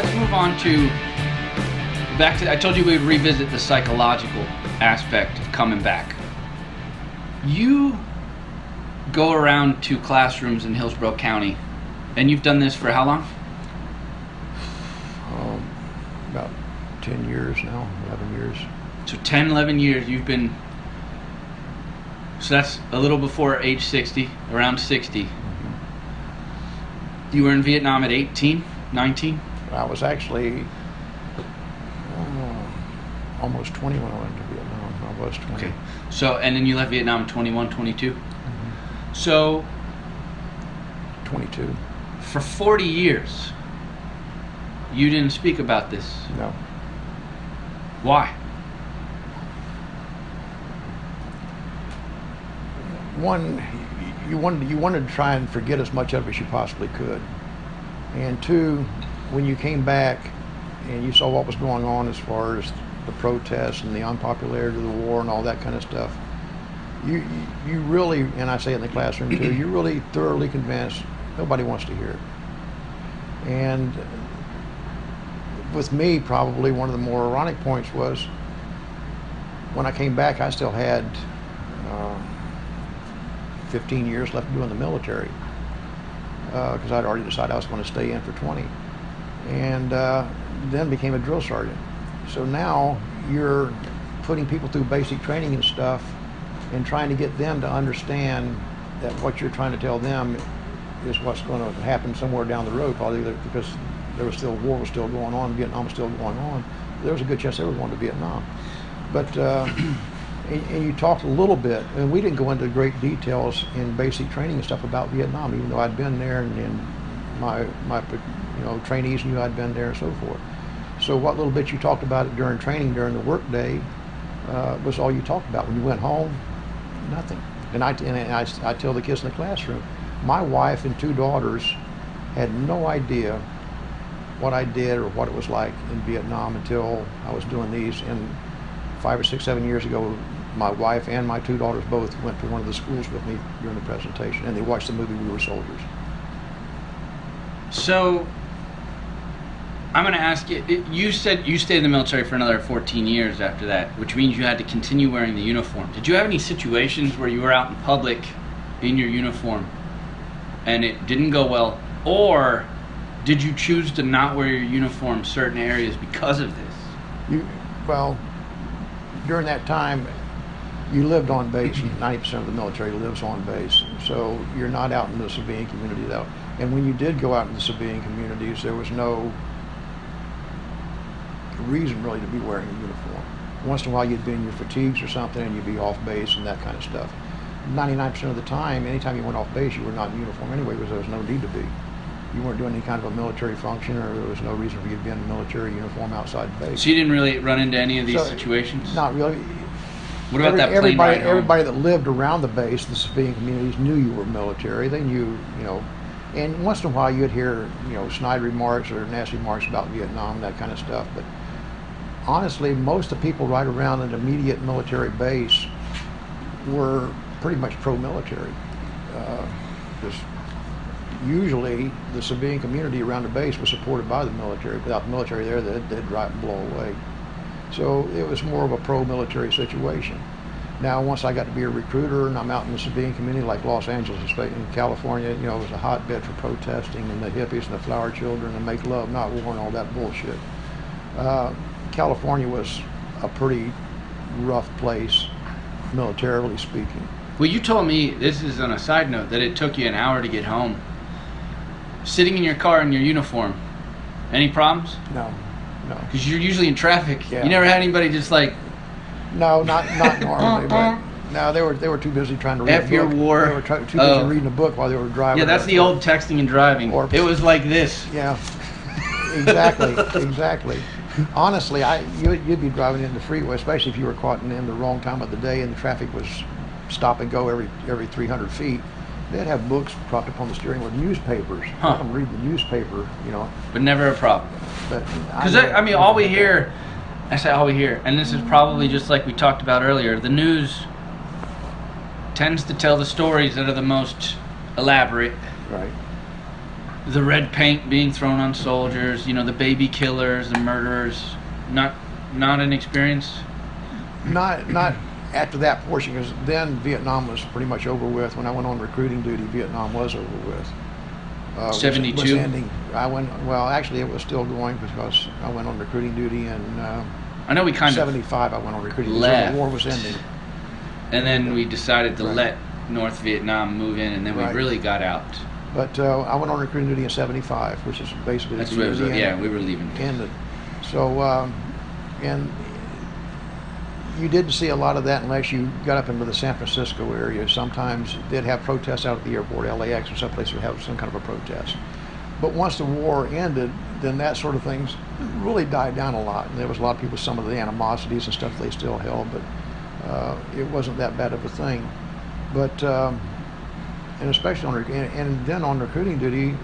let's move on to back to. I told you we would revisit the psychological aspect of coming back. You go around to classrooms in Hillsborough County, and you've done this for how long? About 10 years now, 11 years. So 10, 11 years you've been. So that's a little before age 60, around 60. Mm-hmm. You were in Vietnam at 18, 19? I was actually almost 20 when I went to Vietnam. I was 20. Okay. So, and then you left Vietnam 21, 22? Mm-hmm. So 22. For 40 years, you didn't speak about this. No. Why? One, you wanted to try and forget as much of it as you possibly could. And two, when you came back and you saw what was going on as far as the protests and the unpopularity of the war and all that kind of stuff, you really, and I say it in the classroom too, you're really thoroughly convinced nobody wants to hear it. And with me, probably one of the more ironic points was when I came back, I still had 15 years left to do in the military because I'd already decided I was going to stay in for 20, and then became a drill sergeant. So now you're putting people through basic training and stuff and trying to get them to understand that what you're trying to tell them is what's going to happen somewhere down the road, probably because war was still going on, Vietnam was still going on. There was a good chance they were going to Vietnam. But and you talked a little bit, and we didn't go into great details in basic training and stuff about Vietnam, even though I'd been there, and my trainees knew I'd been there and so forth. So what little bit you talked about it during training, during the work day, was all you talked about. When you went home, nothing. And I tell the kids in the classroom, my wife and 2 daughters had no idea what I did or what it was like in Vietnam until I was doing these. And 5 or 6, 7 years ago, my wife and my 2 daughters both went to one of the schools with me during the presentation, and they watched the movie We Were Soldiers. So I'm going to ask you, you said you stayed in the military for another 14 years after that, which means you had to continue wearing the uniform. Did you have any situations where you were out in public in your uniform and it didn't go well, or did you choose to not wear your uniform in certain areas because of this? Well, during that time, you lived on base. 90% of the military lives on base, so you're not out in the civilian community though. And when you did go out in the civilian communities, there was no reason really to be wearing a uniform. Once in a while you'd be in your fatigues or something and you'd be off base and that kind of stuff. 99% of the time, anytime you went off base, you were not in uniform anyway because there was no need to be. You weren't doing any kind of a military function, or there was no reason for you to be in a military uniform outside base. So you didn't really run into any of these situations? Not really. What about that plane ride home? Everybody that lived around the base, the civilian communities, knew you were military. They knew, and once in a while you'd hear, snide remarks or nasty remarks about Vietnam, that kind of stuff. But honestly, most of the people right around an immediate military base were pretty much pro-military. Because usually the civilian community around the base was supported by the military. Without the military there, they'd drive and blow away. So it was more of a pro-military situation. Now, once I got to be a recruiter and I'm out in the civilian community like Los Angeles, in California, it was a hotbed for protesting and the hippies and the flower children and make love, not war and all that bullshit. California was a pretty rough place, militarily speaking. Well, you told me, this is on a side note, that it took you an hour to get home. Sitting in your car in your uniform, any problems? No. Because you're usually in traffic. Yeah. You never had anybody just like... No, not normally, but no, they were too busy trying to read a book. Your war. They were too busy reading a book while they were driving. Yeah, that's the old texting and driving. It was like this. Yeah, exactly. Honestly, you'd be driving in the freeway, especially if you were caught in the wrong time of the day and the traffic was stop and go every 300 feet. They'd have books propped up on the steering wheel, newspapers. Let them read the newspaper, But never a problem. Because all we hear, and this is probably just like we talked about earlier, the news tends to tell the stories that are the most elaborate. Right. The red paint being thrown on soldiers, you know, the baby killers, the murderers, not an experience? Not after that portion, because then Vietnam was pretty much over with. When I went on recruiting duty, Vietnam was over with. 72? Was ending. Well, actually, it was still going because I went on recruiting duty in I know we kind 75. I went on recruiting duty. left. The war was ending. And then we decided to Right. let North Vietnam move in, and then we Right. really got out. But I went on recruiting duty in 75, which is basically That's the what it year was. the Yeah, end we were leaving. ended. So, and you didn't see a lot of that unless you got up into the San Francisco area. Sometimes they'd have protests out at the airport, LAX, or someplace would have some kind of a protest. But once the war ended, then that sort of things really died down a lot. And there was a lot of people, some of the animosities and stuff they still held, but it wasn't that bad of a thing. But and especially and then on recruiting duty,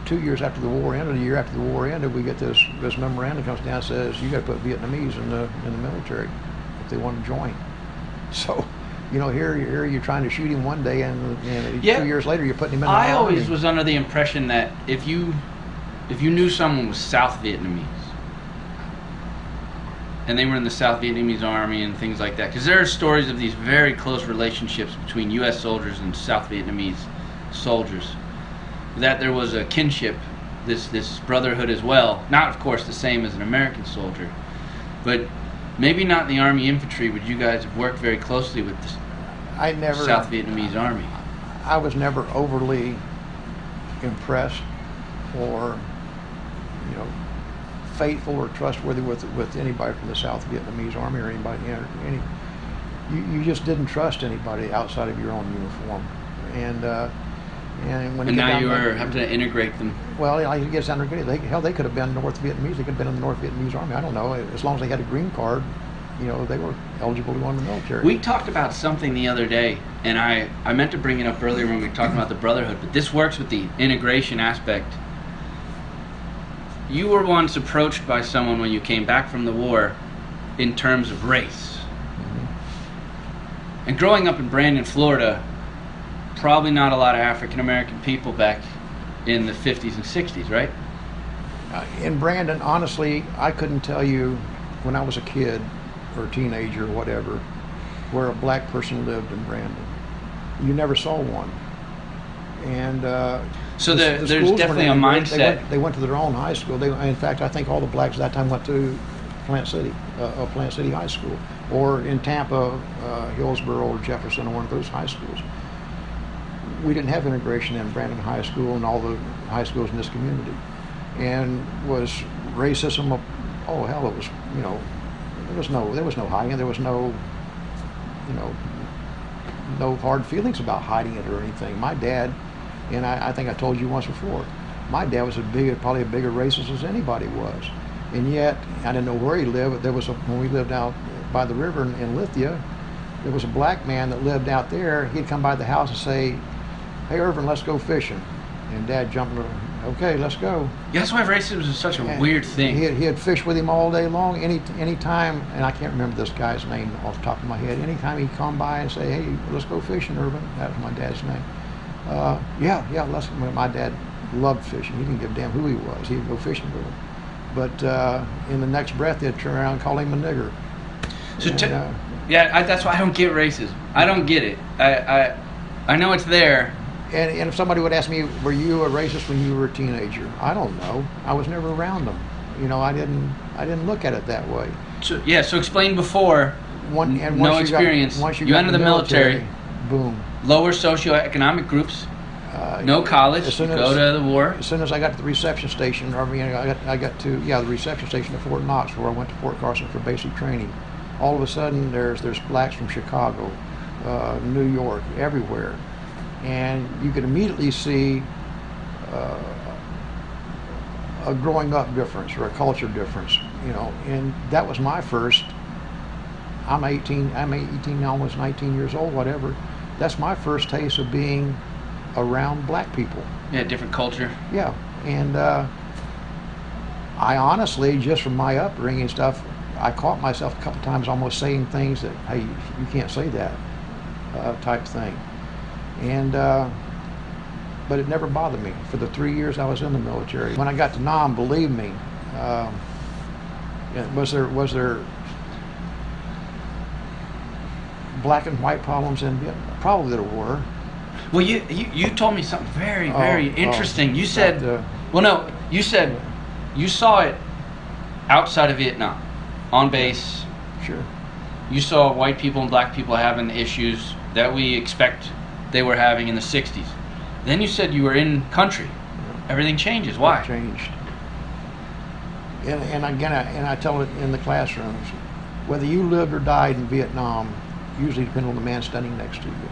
2 years after the war ended, a year after the war ended, we get this memorandum comes down and says you got to put Vietnamese in the military if they want to join. So, you know, here you're trying to shoot him one day, and Yeah. 2 years later you're putting him in the I army. always was under the impression that if you knew someone was South Vietnamese and they were in the South Vietnamese army and things like that, because there are stories of these very close relationships between U.S. soldiers and South Vietnamese soldiers, that there was a kinship, this brotherhood as well. Not, of course, the same as an American soldier, but maybe not in the Army infantry, but you guys have worked very closely with the South Vietnamese army. I was never overly impressed or, you know, faithful or trustworthy with anybody from the South Vietnamese army or anybody. You just didn't trust anybody outside of your own uniform, and when And you get now down you to- have to integrate them. Well, it gets down to they could have been North Vietnamese. They could have been in the North Vietnamese army. I don't know. As long as they had a green card, you know, they were eligible to go in the military. We talked about something the other day, and I meant to bring it up earlier when we were talking about the brotherhood, but this works with the integration aspect. You were once approached by someone when you came back from the war in terms of race. Mm-hmm. And growing up in Brandon, Florida, probably not a lot of African American people back in the 50s and 60s, right? In Brandon, honestly, I couldn't tell you when I was a kid or a teenager or whatever where a black person lived in Brandon. You never saw one. And So the there's schools were definitely a integrated. mindset. They went to their own high school. In fact, I think all the blacks at that time went to Plant City High School, or in Tampa, Hillsborough or Jefferson, or one of those high schools. We didn't have integration in Brandon High School and all the high schools in this community. And was racism? Oh hell, it was. You know, there was no hiding it. There was no, you know, no hard feelings about hiding it or anything. My dad, and I think I told you once before, my dad was probably a bigger racist as anybody was. And yet, I didn't know where he lived, but when we lived out by the river in Lithia, there was a black man that lived out there. He'd come by the house and say, "Hey, Irvin, let's go fishing." And Dad jumped, "Okay, let's go." Yeah, that's why racism is such a And weird thing. He had fished with him all day long. Any time, and I can't remember this guy's name off the top of my head. Anytime he'd come by and say, "Hey, let's go fishing, Irvin," that was my dad's name. Yeah, let's. My dad loved fishing. He didn't give a damn who he was. He'd go fishing with him. But in the next breath, they'd turn around and call him a nigger. So And, that's why I don't get racism. I don't get it. I know it's there. And if somebody would ask me, "Were you a racist when you were a teenager?" I don't know. I was never around them. You know, I didn't look at it that way. So explain before. No experience. Once you You got enter in the military. Boom. Lower socioeconomic groups. No college. As soon Go to the war. As soon as I got to the reception station, I got to the reception station at Fort Knox, where I went to Fort Carson for basic training. All of a sudden, there's blacks from Chicago, New York, everywhere, and you could immediately see a growing up difference or a culture difference, you know. And that was my first. I'm 18, almost 19 years old, whatever. That's my first taste of being around black people. Yeah, different culture. Yeah, and I honestly, just from my upbringing and stuff, I caught myself a couple times almost saying things that, "Hey, you can't say that," type thing. And but it never bothered me for the 3 years I was in the military. When I got to Nam, believe me, was there black and white problems in Vietnam? Probably there were. Well, you told me something very interesting. You said, you said you saw it outside of Vietnam, on base. Sure. You saw white people and black people having issues that we expect they were having in the 60s. Then you said you were in country. Yeah. Everything changes. Why? It changed. And again, I tell it in the classrooms, whether you lived or died in Vietnam usually depended on the man standing next to you.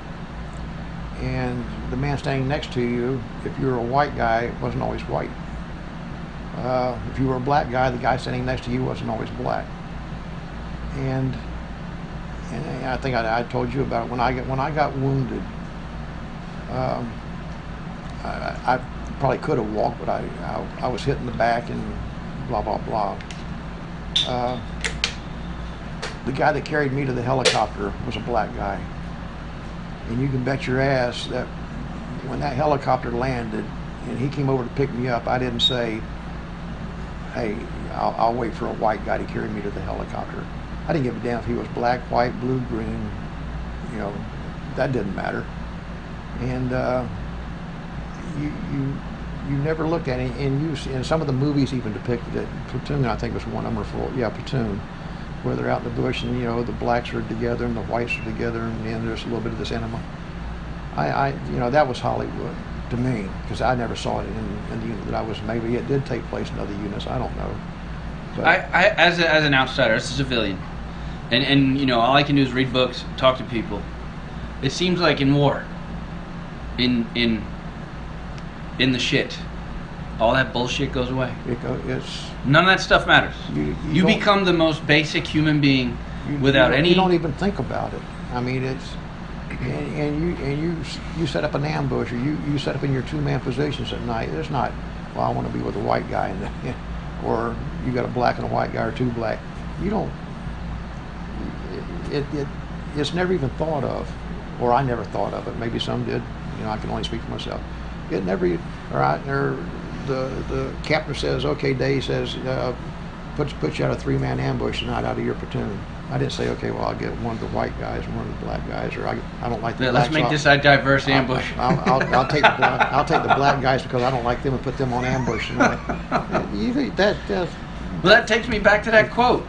And the man standing next to you, if you were a white guy, wasn't always white. If you were a black guy, the guy standing next to you wasn't always black. And I think I told you about it. When I got wounded, I probably could have walked, but I was hit in the back and blah blah blah. The guy that carried me to the helicopter was a black guy. And you can bet your ass that when that helicopter landed and he came over to pick me up, I didn't say, hey, I'll wait for a white guy to carry me to the helicopter. I didn't give a damn if he was black, white, blue, green, you know, that didn't matter. And you never looked at it, and some of the movies even depicted it. Platoon, I think, was one of them, Platoon, where they're out in the bush and, you know, the blacks are together and the whites are together, and there's a little bit of this enema. You know, that was Hollywood to me, because I never saw it in the unit that I was. Maybe it did take place in other units, I don't know. But I as an outsider, as a civilian, and you know, all I can do is read books, talk to people. It seems like in war, in the shit, all that bullshit goes away. None of that stuff matters. You become the most basic human being without any. You don't even think about it. I mean, it's and you set up an ambush, or you set up in your two-man positions at night. There's not, well, I want to be with a white guy, or you got a black and a white guy, or two black. You don't. It's never even thought of, or I never thought of it. Maybe some did. You know, I can only speak for myself. It never. Or the captain says, okay, Dave says, put you out a three-man ambush tonight out of your platoon. I didn't say, okay, well, I'll get one of the white guys and one of the black guys, or I don't like the blacks. Let's make this a diverse ambush. I'll take the black guys because I don't like them and put them on ambush tonight. Well, that takes me back to that quote,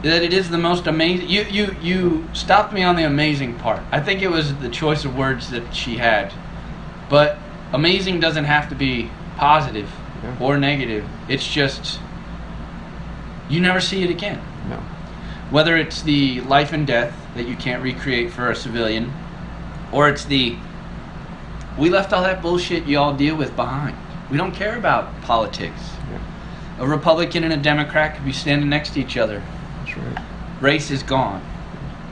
that it is the most amazing. You stopped me on the amazing part. I think it was the choice of words that she had, but amazing doesn't have to be positive or negative. It's just you never see it again. No. Whether it's the life and death that you can't recreate for a civilian, or it's the we left all that bullshit you all deal with behind. We don't care about politics. Yeah. A Republican and a Democrat could be standing next to each other. That's right. Race is gone.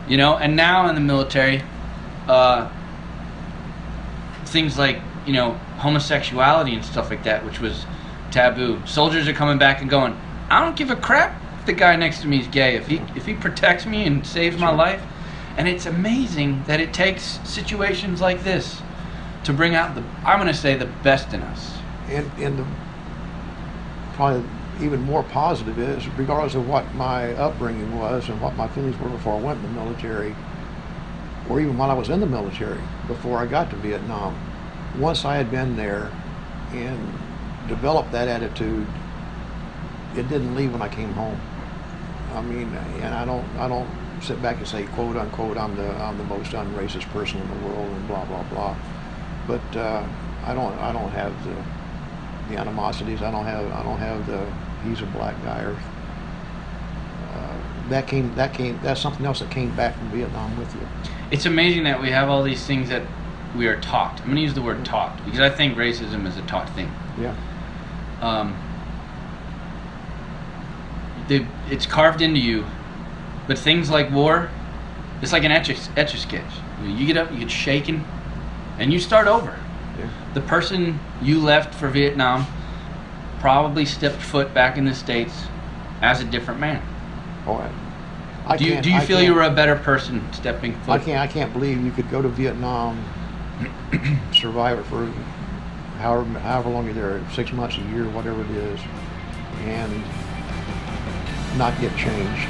You know, and now in the military, things like, you know, homosexuality and stuff like that, which was taboo. Soldiers are coming back and going, I don't give a crap if the guy next to me is gay. If he protects me and saves my life. And it's amazing that it takes situations like this to bring out I'm going to say, the best in us. And the probably even more positive is, regardless of what my upbringing was and what my feelings were before I went in the military, or even while I was in the military, before I got to Vietnam, once I had been there and developed that attitude, it didn't leave when I came home. I mean, and I don't sit back and say, quote unquote, I'm the most unracist person in the world and blah blah blah. But I don't have the animosities. I don't have the he's a black guy, or that's something else that came back from Vietnam with you. It's amazing that we have all these things that we are taught. I'm going to use the word taught because I think racism is a taught thing. Yeah. It's carved into you, but things like war, it's like an etch-a-sketch. You get up, you get shaken, and you start over. Yeah. The person you left for Vietnam probably stepped foot back in the States as a different man. Oh, do you feel you were a better person stepping foot? I can't believe you could go to Vietnam, survive it for however long you're there, 6 months, a year, whatever it is, and not get changed.